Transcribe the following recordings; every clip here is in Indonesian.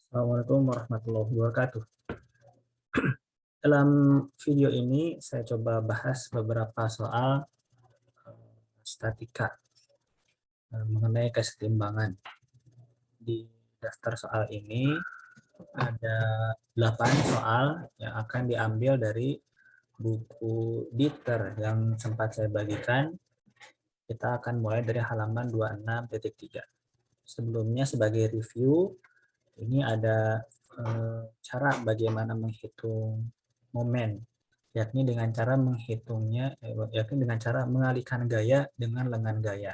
Assalamualaikum warahmatullahi wabarakatuh. Dalam video ini saya coba bahas beberapa soal statika mengenai kesetimbangan. Di daftar soal ini ada 8 soal yang akan diambil dari buku Dieter yang sempat saya bagikan. Kita akan mulai dari halaman 26.3. Sebelumnya sebagai review, ini ada cara bagaimana menghitung momen, yakni dengan cara mengalihkan gaya dengan lengan gaya.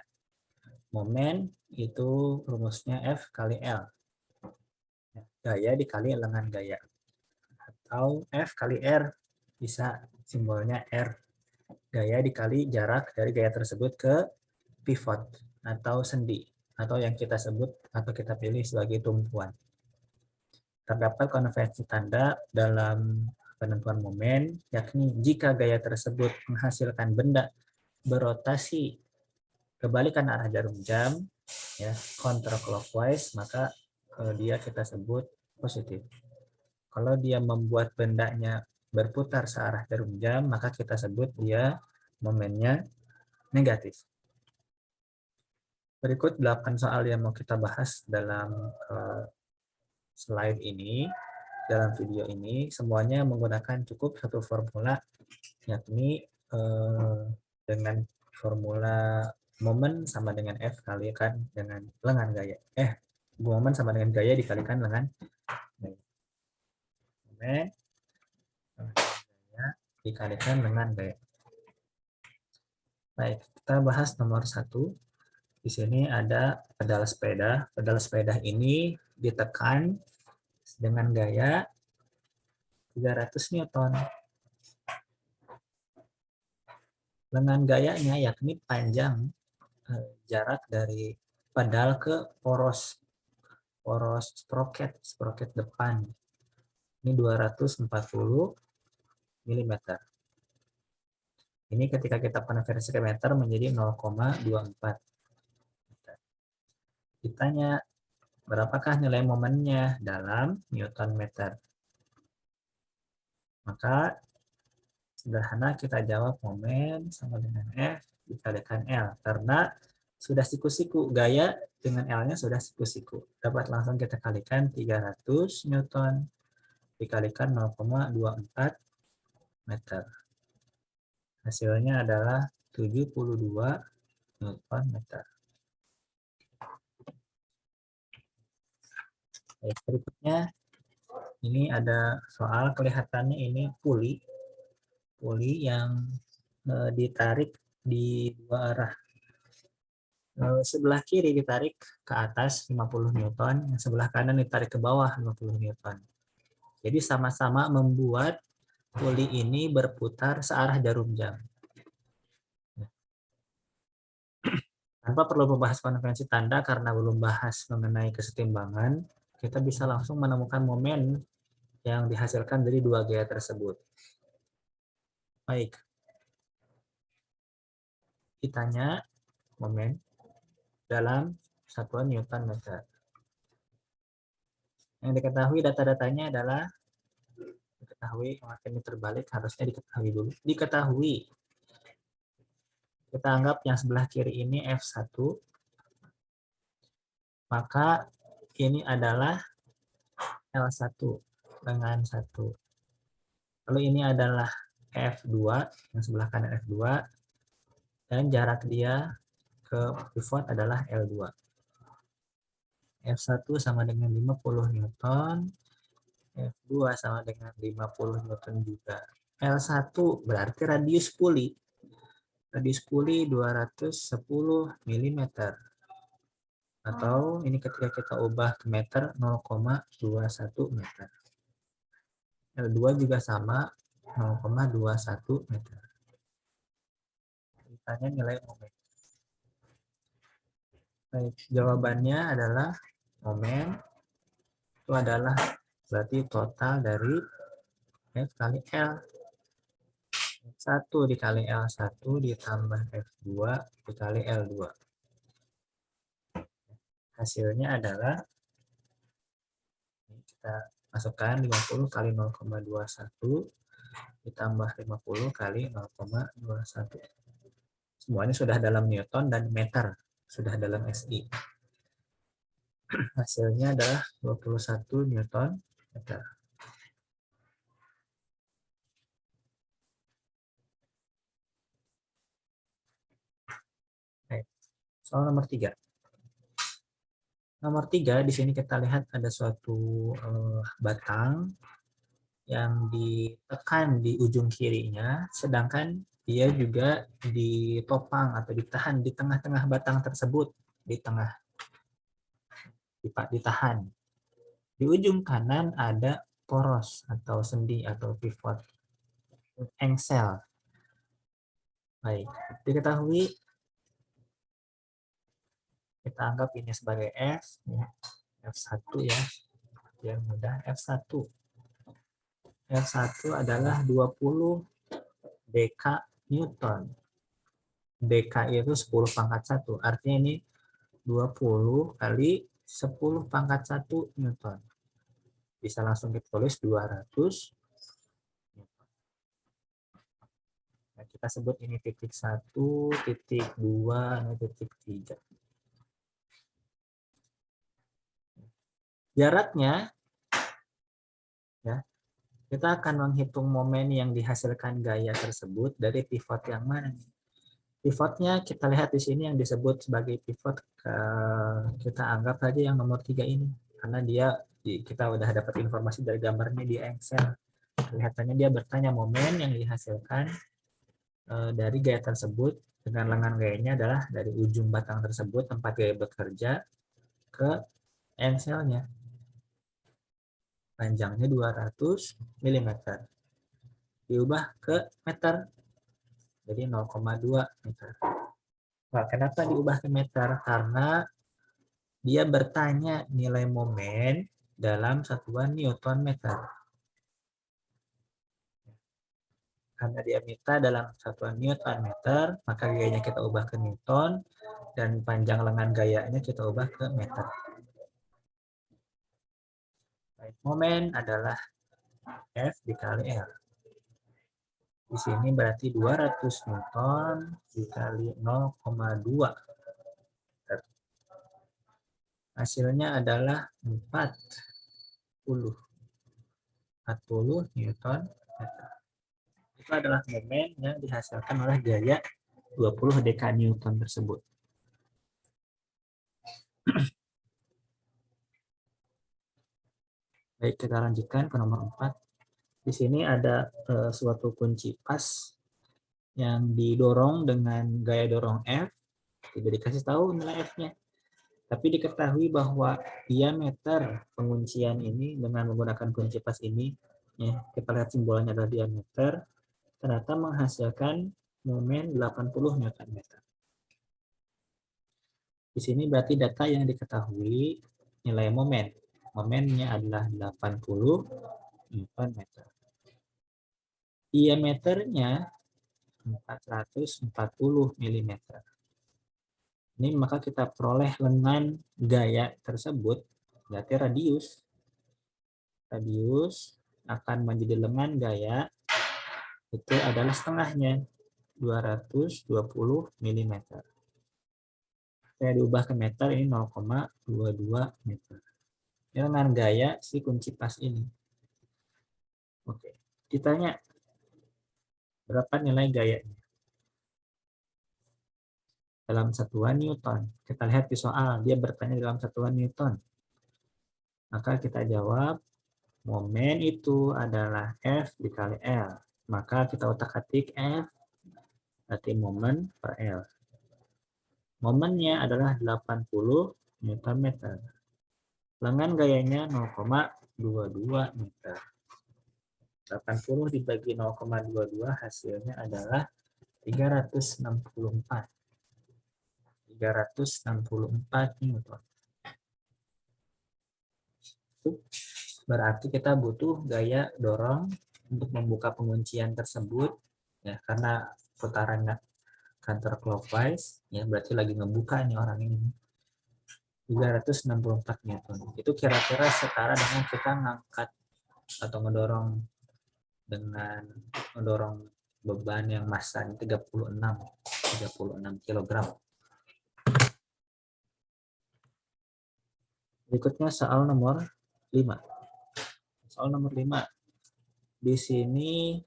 Momen itu rumusnya F kali L, gaya dikali lengan gaya, atau F kali R, bisa simbolnya R, gaya dikali jarak dari gaya tersebut ke pivot atau sendi, atau yang kita sebut atau kita pilih sebagai tumpuan. Terdapat konvensi tanda dalam penentuan momen, yakni jika gaya tersebut menghasilkan benda berotasi kebalikan arah jarum jam, ya, counterclockwise, maka dia kita sebut positif. Kalau dia membuat bendanya berputar searah jarum jam, maka kita sebut dia momennya negatif. Berikut 8 soal yang mau kita bahas dalam slide ini. Dalam video ini semuanya menggunakan cukup satu formula, yakni dengan formula momen sama dengan F kalikan dengan lengan gaya. Momen sama dengan gaya dikalikan lengan gaya. Momen gaya dikalikan lengan gaya. Baik, kita bahas nomor 1. Di sini ada pedal sepeda. Pedal sepeda ini ditekan dengan gaya 300 Newton. Lengan gayanya yakni panjang jarak dari pedal ke poros sproket depan. Ini 240 mm. Ini ketika kita konversi ke meter menjadi 0,24. Ditanya berapakah nilai momennya dalam Newton meter. Maka sederhana kita jawab momen sama dengan F dikalikan L. Karena sudah siku-siku, gaya dengan L-nya sudah siku-siku. Dapat langsung kita kalikan 300 Newton dikalikan 0,24 meter. Hasilnya adalah 72 Newton meter. Baik, berikutnya ini ada soal, kelihatannya ini puli yang ditarik di dua arah. Sebelah kiri ditarik ke atas 50 Newton, yang sebelah kanan ditarik ke bawah 50 Newton. Jadi sama-sama membuat puli ini berputar searah jarum jam. Tanpa perlu membahas konvensi tanda karena belum bahas mengenai kesetimbangan, kita bisa langsung menemukan momen yang dihasilkan dari dua gaya tersebut. Baik. Ditanya momen dalam satuan Newton meter. Yang diketahui data-datanya adalah ini terbalik, harusnya diketahui dulu. Diketahui. Kita anggap yang sebelah kiri ini F1. Maka ini adalah L1 dengan 1. Lalu ini adalah F2, yang sebelah kanan F2. Dan jarak dia ke pivot adalah L2. F1 sama dengan 50 Newton. F2 sama dengan 50 Newton juga. L1 berarti radius puli. Radius puli 210 mm. Atau ini ketika kita ubah ke meter 0,21 meter. L2 juga sama 0,21 meter. Ditanya nilai momen. Baik, jawabannya adalah momen itu adalah berarti total dari F kali L. F1 dikali L1 ditambah F2 dikali L2. Hasilnya adalah Kita masukkan 50 kali 0,21 ditambah 50 kali 0,21. Semuanya sudah dalam Newton dan meter, sudah dalam SI. Hasilnya adalah 21 Newton meter. Baik. Soal nomor 3. Nomor 3, di sini kita lihat ada suatu batang yang ditekan di ujung kirinya, sedangkan dia juga ditopang atau ditahan di tengah-tengah batang tersebut, ditahan. Di ujung kanan ada poros atau sendi atau pivot, engsel. Baik, diketahui kita anggap ini sebagai F, ya. F1 ya, biar mudah. F1 adalah 20 dk Newton. Dk itu 10 pangkat 1, artinya ini 20 kali 10 pangkat 1 Newton. Bisa langsung ditulis 200. Nah, kita sebut ini titik 1, titik 2, titik 3. Jaraknya, ya, kita akan menghitung momen yang dihasilkan gaya tersebut dari pivot yang mana. Pivotnya kita lihat di sini yang disebut sebagai pivot, kita anggap saja yang nomor 3 ini. Karena kita udah dapat informasi dari gambarnya di Excel. Kelihatannya dia bertanya momen yang dihasilkan dari gaya tersebut dengan lengan gayanya adalah dari ujung batang tersebut tempat gaya bekerja ke Excel-nya. Panjangnya 200 mm. Diubah ke meter. Jadi 0,2 meter. Nah, kenapa diubah ke meter? Karena dia bertanya nilai momen dalam satuan Newton meter. Karena dia minta dalam satuan Newton meter, maka gayanya kita ubah ke Newton, dan panjang lengan gayanya kita ubah ke meter. Baik, momen adalah F dikali L. Di sini berarti 200 Newton dikali 0,2. Hasilnya adalah 40 Newton meter. Itu adalah momen yang dihasilkan oleh gaya 20 dk Newton tersebut. Baik, kita lanjutkan ke nomor 4. Di sini ada suatu kunci pas yang didorong dengan gaya dorong F. Tidak dikasih tahu nilai F-nya. Tapi diketahui bahwa diameter penguncian ini dengan menggunakan kunci pas ini, ya, kita lihat simbolnya adalah diameter, ternyata menghasilkan momen 80 Nm. Di sini berarti data yang diketahui nilai momen. Momennya adalah 80 Nm. Diameternya 440 mm. Ini maka kita peroleh lengan gaya tersebut, berarti radius. Radius akan menjadi lengan gaya, itu adalah setengahnya, 220 mm. Saya diubah ke meter, ini 0,22 meter. Ini lengan gaya si kunci pas ini. Oke, ditanya berapa nilai gayanya dalam satuan Newton. Kita lihat di soal, dia bertanya dalam satuan Newton. Maka kita jawab, momen itu adalah F dikali L. Maka kita otak-atik F, berarti momen per L. Momennya adalah 80 Nm. Lengan gayanya 0,22 meter. 80 dibagi 0,22 hasilnya adalah 364. 364 Newton. Berarti kita butuh gaya dorong untuk membuka penguncian tersebut, ya, karena putarannya counterclockwise, ya, berarti lagi ngebuka nih orang ini. 364 Newton. Itu kira-kira setara dengan kita ngangkat atau mendorong beban yang masanya 36 kg. Berikutnya soal nomor 5. Soal nomor 5. Di sini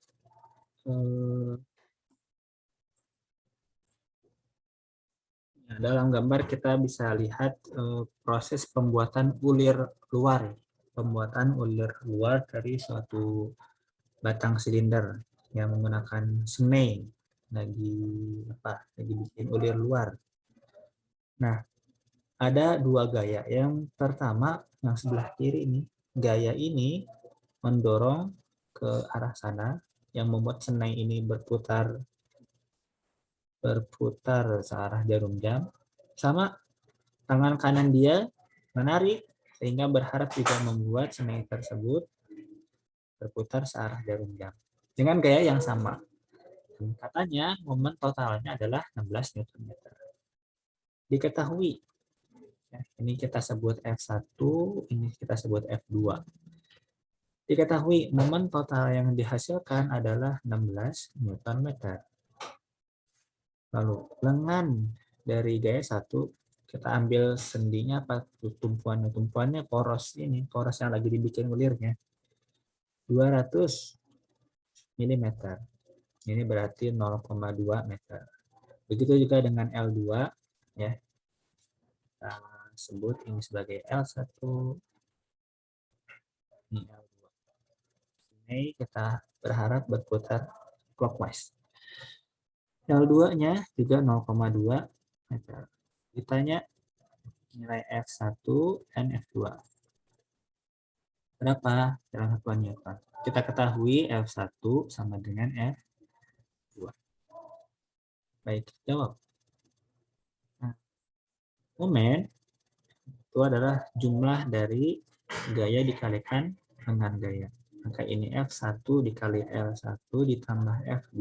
dalam gambar kita bisa lihat proses pembuatan ulir luar. Pembuatan ulir luar dari suatu batang silinder yang menggunakan semai lagi bikin ulir luar. Nah, ada dua gaya. Yang pertama yang sebelah kiri ini, gaya ini mendorong ke arah sana yang membuat semai ini berputar searah jarum jam. Sama tangan kanan dia menarik sehingga berharap juga membuat semai tersebut berputar searah jarum jam dengan gaya yang sama. Dan katanya momen totalnya adalah 16 Nm. Diketahui, ini kita sebut F1, ini kita sebut F2. Diketahui momen total yang dihasilkan adalah 16 Nm. Lalu lengan dari gaya 1 kita ambil sendinya apa tumpuannya poros yang lagi dibikin ulirnya 200 mm. Ini berarti 0,2 meter. Begitu juga dengan L2 ya. Kita sebut ini sebagai L1. Ini L2. Ini kita berharap berputar clockwise. L2-nya juga 0,2 meter. Ditanya nilai F1 dan F2. Berapa dalam satuan Newton? Kita ketahui F1 sama dengan F2. Baik, jawab. Nah, momen itu adalah jumlah dari gaya dikalikan dengan gaya. Maka ini F1 dikali L1 ditambah F2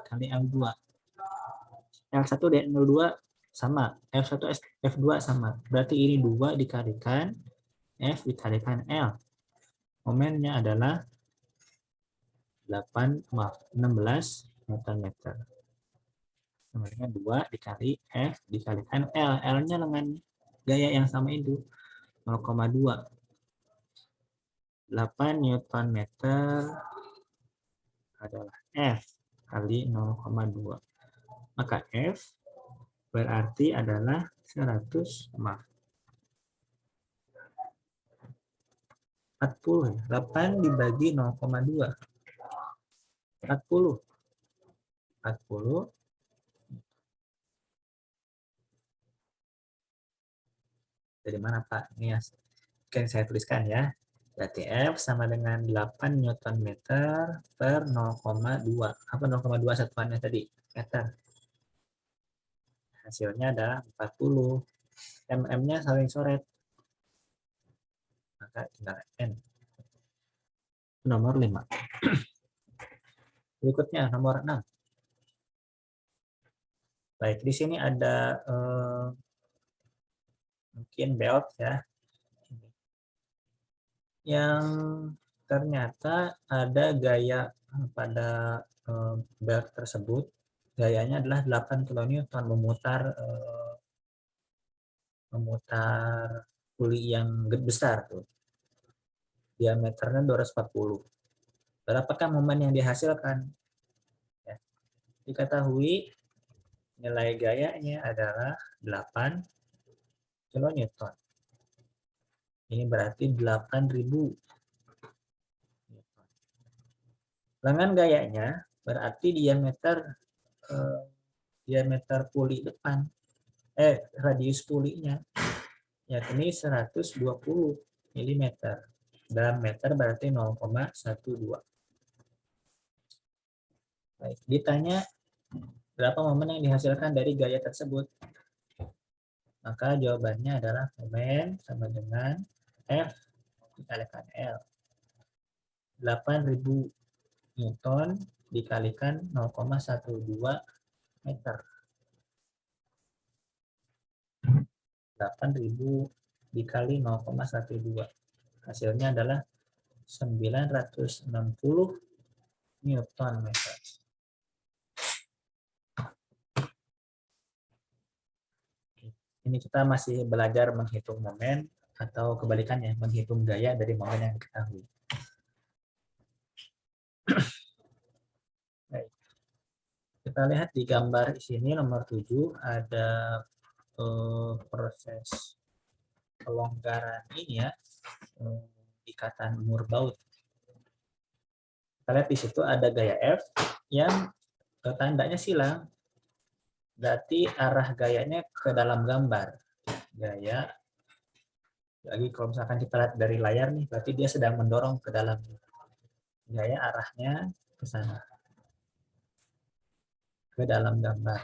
kali L2. L1 dan L2 sama. F1 F2 sama. Berarti ini 2 dikalikan F dikalikan L. Momennya adalah 16 Nm. Sama dengan 2 dikali F dikalikan L. L-nya dengan gaya yang sama itu 0,2. 8 Nm adalah F kali 0,2. Maka F berarti adalah 100, 40. 8 dibagi 0,2. 40. Dari mana Pak? Ini yang saya tuliskan ya. Berarti F sama dengan 8 Nm per 0,2. Apa 0,2 satuannya tadi? Meter. Hasilnya adalah 40. MM-nya saling coret. Maka tinggal N. Nomor 5. Berikutnya nomor 6. Baik, di sini ada mungkin belt ya. Yang ternyata ada gaya pada belt tersebut. Gayanya adalah 8 kN memutar puli yang besar tuh. Diameternya 240. Berapakah momen yang dihasilkan? Ya. Diketahui nilai gayanya adalah 8 kN. Ini berarti 8.000. Lengan gayanya berarti diameter puli depan. Radius pulinya yakni 120 mm. Dalam meter berarti 0,12. Baik, ditanya berapa momen yang dihasilkan dari gaya tersebut. Maka jawabannya adalah momen sama dengan F dikalikan L. 8.000 Newton dikalikan 0,12 meter. 8.000 dikali 0,12. Hasilnya adalah 960 Newton meter. Ini kita masih belajar menghitung momen atau kebalikannya, menghitung gaya dari momen yang diketahui. Baik. Kita lihat di gambar di sini nomor 7 ada proses pelonggaran ini ya, ikatan umur baut. Kita lihat di situ ada gaya F yang tandanya silang. Berarti arah gayanya ke dalam gambar. Gaya, lagi kalau misalkan kita lihat dari layar nih, berarti dia sedang mendorong ke dalam. Gaya arahnya ke sana, ke dalam gambar.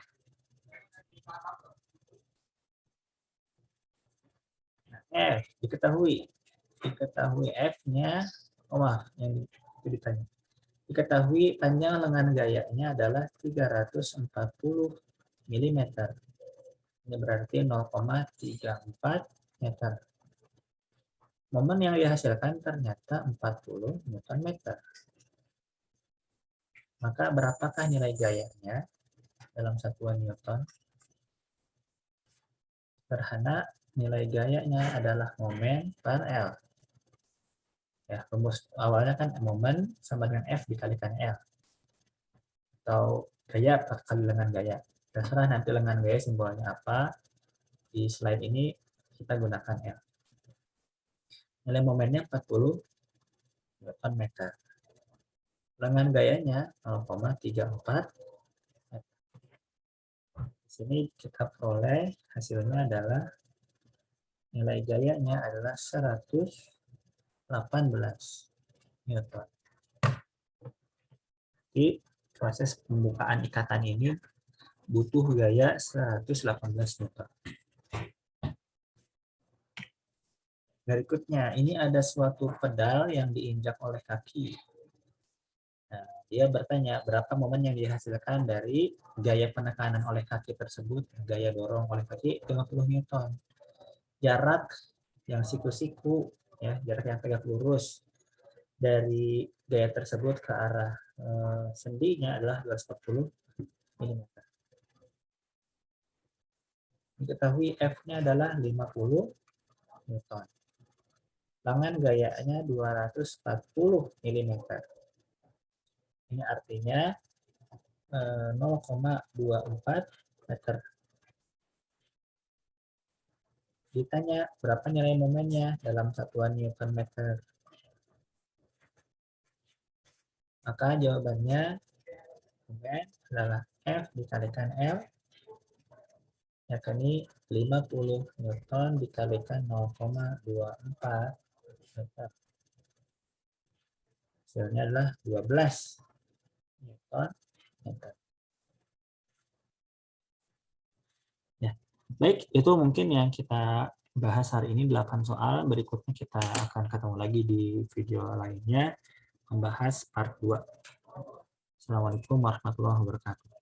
Nah, F diketahui F-nya, oh maaf, yang itu ditanya. Diketahui panjang lengan gayanya adalah 340 mm. Ini berarti 0,34 meter. Momen yang dihasilkan ternyata 40 Nm. Maka berapakah nilai gayanya dalam satuan Newton? Sederhana, nilai gayanya adalah momen per L. Ya, rumus awalnya kan momen sama dengan F dikalikan L. Atau gaya kali lengan gaya. Terserah nanti lengan gaya simbolnya apa. Di slide ini kita gunakan L. Nilai momennya 40 Nm. Lengan gayanya 0,34. Di sini kita peroleh hasilnya adalah nilai gayanya adalah 118 Newton. Di proses pembukaan ikatan ini butuh gaya 118 Newton. Berikutnya, ini ada suatu pedal yang diinjak oleh kaki. Nah, dia bertanya berapa momen yang dihasilkan dari gaya penekanan oleh kaki tersebut, gaya dorong oleh kaki 50 Newton. Jarak yang siku-siku, ya, jarak yang tegak lurus dari gaya tersebut ke arah sendinya adalah 240 mm. Diketahui F-nya adalah 50 Newton. Lengan gayanya 240 mm. Ini artinya 0,24 meter. Ditanya berapa nilai momennya dalam satuan Newton meter. Maka jawabannya momen adalah F dikalikan L, yakni 50 Newton dikalikan 0,24 meter. Hasilnya adalah 12 Newton meter. Ya, baik, itu mungkin yang kita bahas hari ini 8 soal. Berikutnya kita akan ketemu lagi di video lainnya membahas part 2. Assalamualaikum warahmatullahi wabarakatuh.